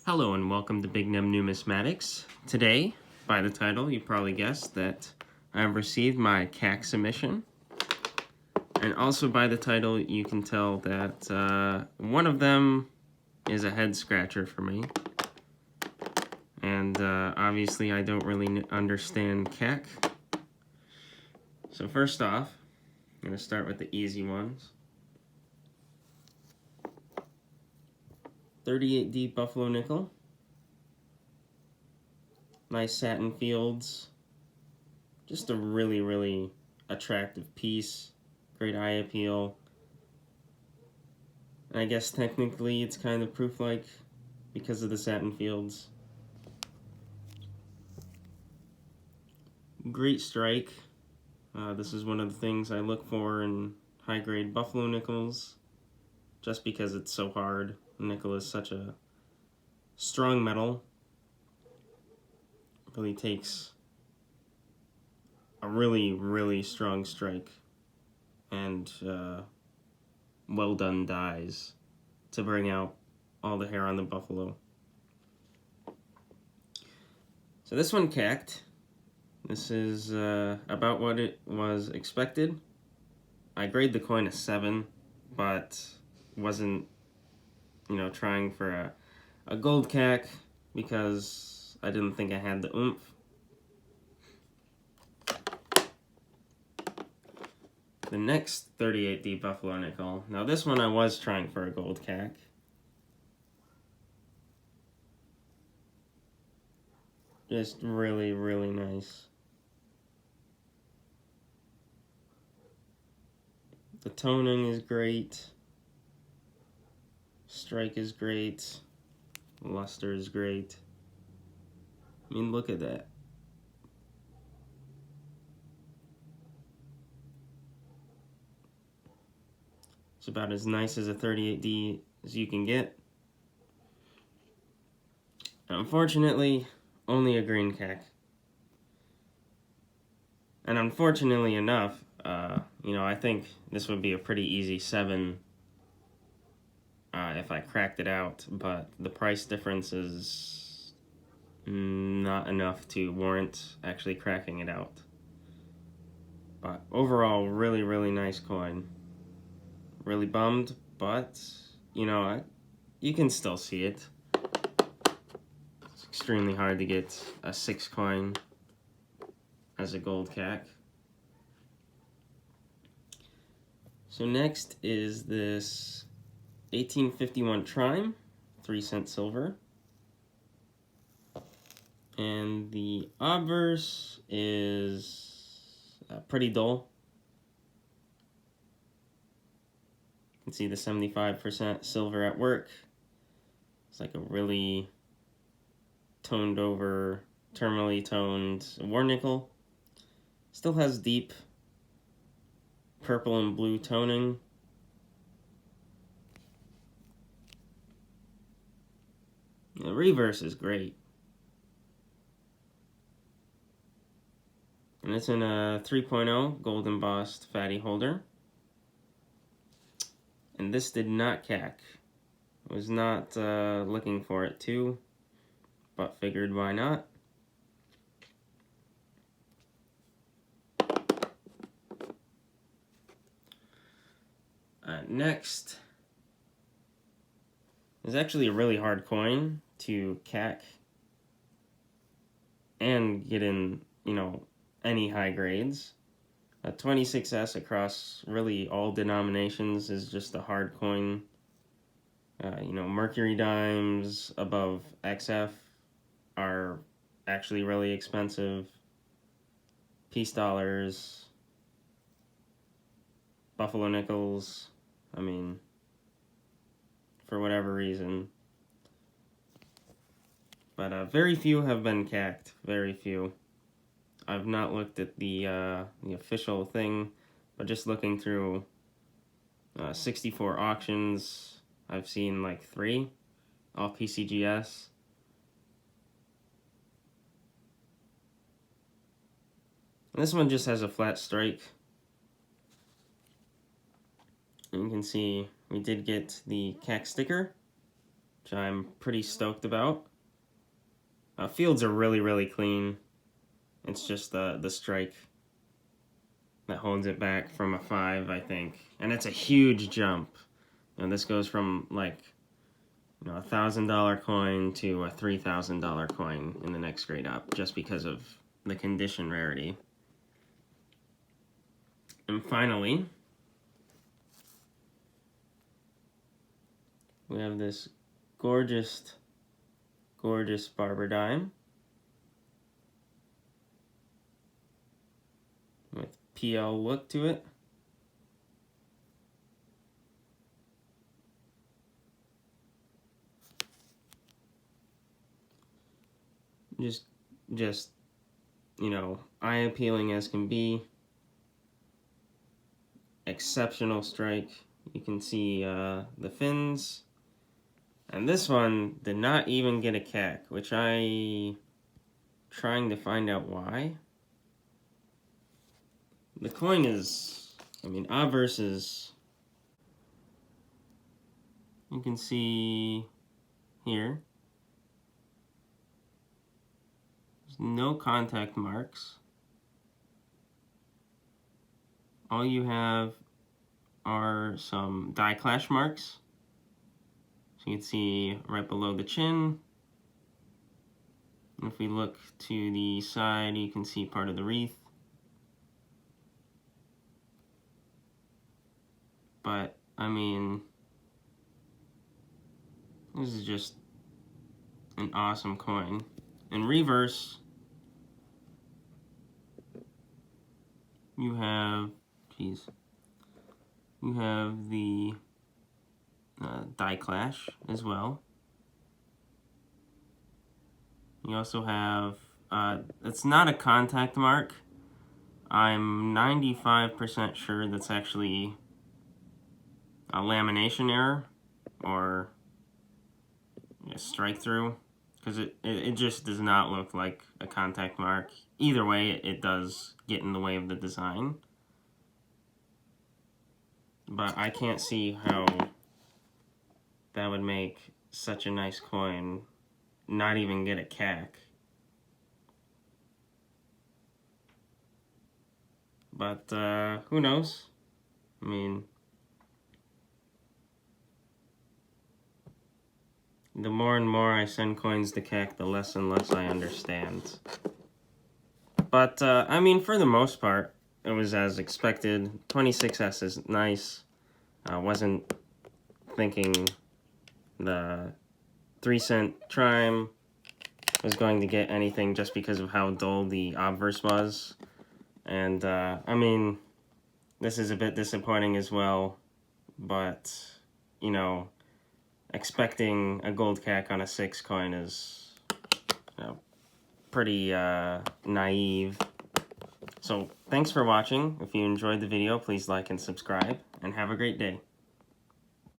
Hello and welcome to Big Num Numismatics. Today, by the title, you probably guessed that I've received my CAC submission. And also by the title, you can tell that one of them is a head scratcher for me. And obviously I don't really understand CAC. So first off, I'm going to start with the easy ones. 38D Buffalo Nickel. Nice satin fields. Just a really attractive piece. Great eye appeal. And I guess technically it's kind of proof-like because of the satin fields. Great strike. This is one of the things I look for in high-grade Buffalo nickels, just because it's so hard. Nickel is such a strong metal. It really takes a really strong strike and well done dies to bring out all the hair on the buffalo. So this one CAC'd. This is about what it was expected. I grade the coin a 7, but wasn't, trying for a gold CAC because I didn't think I had the oomph. The next 38D Buffalo Nickel. Now this one I was trying for a gold CAC. Just really nice. The toning is great. Strike is great. Luster is great. I mean, look at that. It's about as nice as a 38D as you can get. Unfortunately, only a green CAC. And unfortunately enough, I think this would be a pretty easy 7 if I cracked it out, but the price difference is not enough to warrant actually cracking it out. But overall, really nice coin. Really bummed, but, you can still see it. It's extremely hard to get a 6 coin as a gold CAC. So next is this 1851 Trime, 3-cent silver. And the obverse is pretty dull. You can see the 75% silver at work. It's like a really toned over, terminally toned war nickel. Still has deep purple and blue toning. The reverse is great. And it's in a 3.0 gold embossed fatty holder. And this did not CAC. I was not looking for it to, but figured why not. Next is actually a really hard coin to CAC and get in, any high grades. A 26S across really all denominations is just a hard coin. Mercury dimes above XF are actually really expensive. Peace dollars, Buffalo nickels, for whatever reason. But very few have been CAC'd, very few. I've not looked at the official thing, but just looking through 64 auctions, I've seen like 3 off PCGS. And this one just has a flat strike. And you can see we did get the CAC sticker. which I'm pretty stoked about. Fields are really, really clean. It's just the strike that holds it back from a 5, I think. And it's a huge jump. And this goes from like, you know, $1,000 coin to a $3,000 coin in the next grade up, just because of the condition rarity. And finally, we have this gorgeous Barber dime with PL look to it. Just you know, eye appealing as can be. Exceptional strike. You can see the fins. And this one did not even get a CAC, which I'm trying to find out why. The coin is, I mean, obverse is, you can see here, there's no contact marks. All you have are some die clash marks. So you can see right below the chin. If we look to the side, you can see part of the wreath. But, I mean, this is just an awesome coin. In reverse, you have, you have the die clash as well. You also have, it's not a contact mark. I'm 95% sure that's actually a lamination error or a strike through, because it just does not look like a contact mark. Either way, it does get in the way of the design. But I can't see how that would make such a nice coin not even get a CAC. But who knows? I mean, the more and more I send coins to CAC, the less and less I understand. But I mean, for the most part, it was as expected. 26S is nice. I wasn't thinking the 3-cent Trime was going to get anything just because of how dull the obverse was. And I mean, this is a bit disappointing as well, but you know, expecting a gold CAC on a 6 coin is, you know, pretty naive. So thanks for watching. If you enjoyed the video, please like and subscribe, and have a great day.